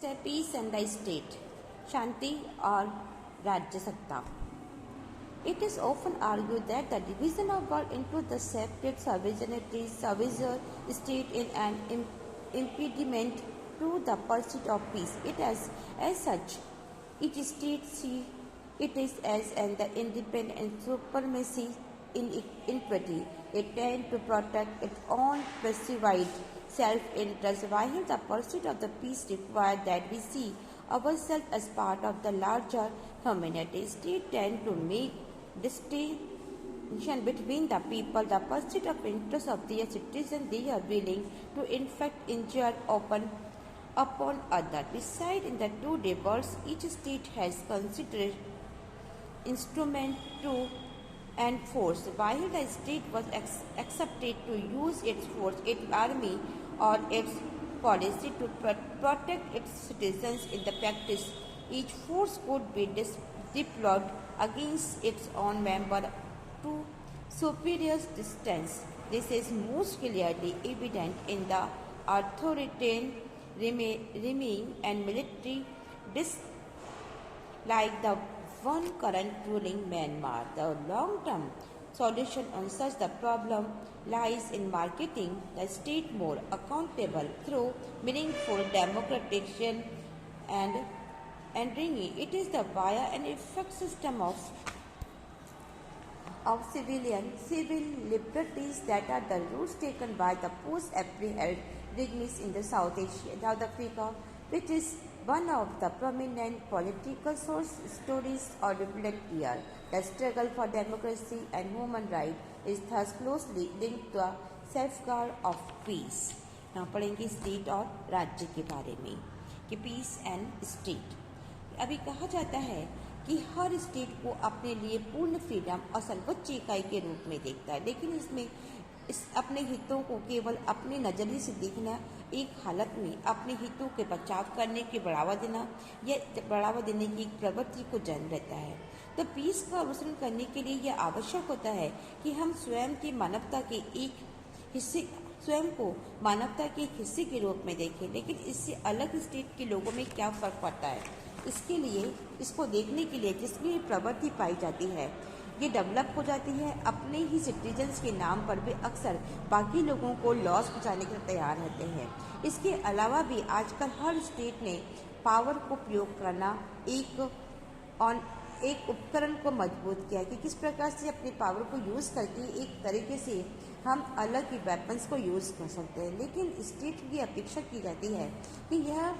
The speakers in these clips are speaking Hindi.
है पीस एंड द स्टेट, शांति और राज्य सत्ता। It is often argued that the division of world into the separate sovereign state is an impediment to the pursuit of peace. As such, each state sees it is as an independent and supremacy in equity. It tends to protect its own perceived self-interest, while the pursuit of the peace requires that we see ourselves as part of the larger humanity. States tend to make distinction between the people, the pursuit of interests of their citizens. They are willing to inflict injury upon others. Besides, in the two debates, each state has considered instrument to enforce. While the state was accepted to use its force, its army, or its policy to protect its citizens in the practice, each force could be deployed against its own member to superior distance. This is most clearly evident in the authoritarian regime and military like the one current ruling Myanmar. The long-term solution on such the problem lies in making the state more accountable through meaningful democratization and bringing it is the via an effect system of civil liberties that are the routes taken by the post-apartheid regimes in the South Africa, which is one of the prominent political stories or reflect here. The struggle for democracy and human rights is thus closely linked to the safeguard of peace. यहाँ पढ़ेंगे स्टेट और राज्य के बारे में कि पीस एंड स्टेट। अभी कहा जाता है कि हर स्टेट को अपने लिए पूर्ण फ्रीडम और सर्वोच्च इकाई के रूप में देखता है, लेकिन इसमें अपने हितों को केवल अपने नज़रिए से देखना, एक हालत में अपने हितों के बचाव करने के बढ़ावा देना या बढ़ावा देने की एक प्रवृत्ति को जन्म देता है। तो पीस का अनुसरण करने के लिए यह आवश्यक होता है कि हम स्वयं को मानवता के एक हिस्से के रूप में देखें। लेकिन इससे अलग स्टेट के लोगों में क्या फ़र्क पड़ता है, इसके लिए इसको देखने के लिए जिसमें ये प्रवृत्ति पाई जाती है, ये डेवलप हो जाती है, अपने ही सिटीजन्स के नाम पर भी अक्सर बाकी लोगों को लॉस पहुँचाने के लिए तैयार रहते हैं। इसके अलावा भी आजकल हर स्टेट ने पावर को प्रयोग करना एक उपकरण को मजबूत किया कि किस प्रकार से अपनी पावर को यूज़ करके एक तरीके से हम अलग ही वेपन्स को यूज़ कर सकते हैं। लेकिन स्टेट की अपेक्षा की जाती है कि यह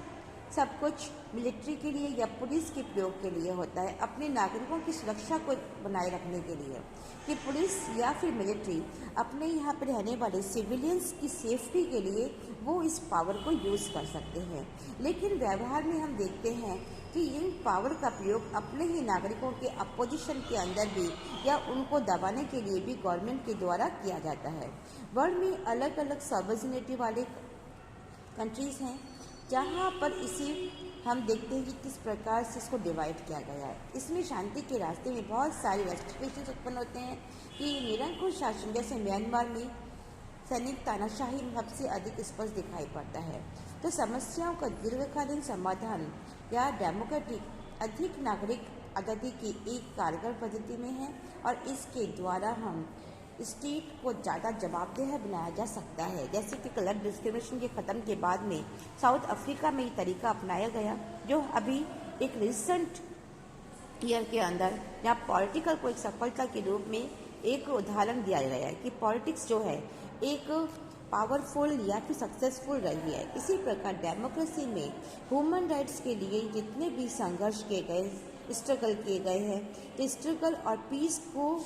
सब कुछ मिलिट्री के लिए या पुलिस के प्रयोग के लिए होता है, अपने नागरिकों की सुरक्षा को बनाए रखने के लिए, कि पुलिस या फिर मिलिट्री अपने यहाँ पर रहने वाले सिविलियंस की सेफ्टी के लिए वो इस पावर को यूज़ कर सकते हैं। लेकिन व्यवहार में हम देखते हैं कि इन पावर का प्रयोग अपने ही नागरिकों के अपोजिशन के अंदर भी या उनको दबाने के लिए भी गवर्नमेंट के द्वारा किया जाता है। वर्ल्ड में अलग अलग सॉवरेनिटी वाले कंट्रीज़ हैं जहाँ पर इसे हम देखते हैं कि किस प्रकार से इसको डिवाइड किया गया है। इसमें शांति के रास्ते में बहुत सारे रेस्ट्रिक्शंस उत्पन्न होते हैं कि निरंकुश शासन जैसे म्यांमार में सैनिक तानाशाही सबसे अधिक स्पष्ट दिखाई पड़ता है। तो समस्याओं का दीर्घकालीन समाधान या डेमोक्रेटिक अधिक नागरिक आज़ादी की एक कारगर पद्धति में है और इसके द्वारा हम स्टेट को ज़्यादा जवाबदेह बनाया जा सकता है। जैसे कि कलर डिस्क्रिमिनेशन के ख़त्म के बाद में साउथ अफ्रीका में ये तरीका अपनाया गया, जो अभी एक रिसेंट ईयर के अंदर यहाँ पॉलिटिकल को एक सफलता के रूप में एक उदाहरण दिया गया है कि पॉलिटिक्स जो है एक पावरफुल या फिर सक्सेसफुल रही है। इसी प्रकार डेमोक्रेसी में ह्यूमन राइट्स के लिए जितने भी संघर्ष किए गए, स्ट्रगल किए गए हैं, तो स्ट्रगल और पीस को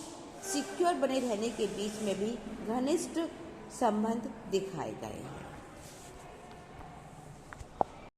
सिक्योर बने रहने के बीच में भी घनिष्ठ संबंध दिखाए गए हैं।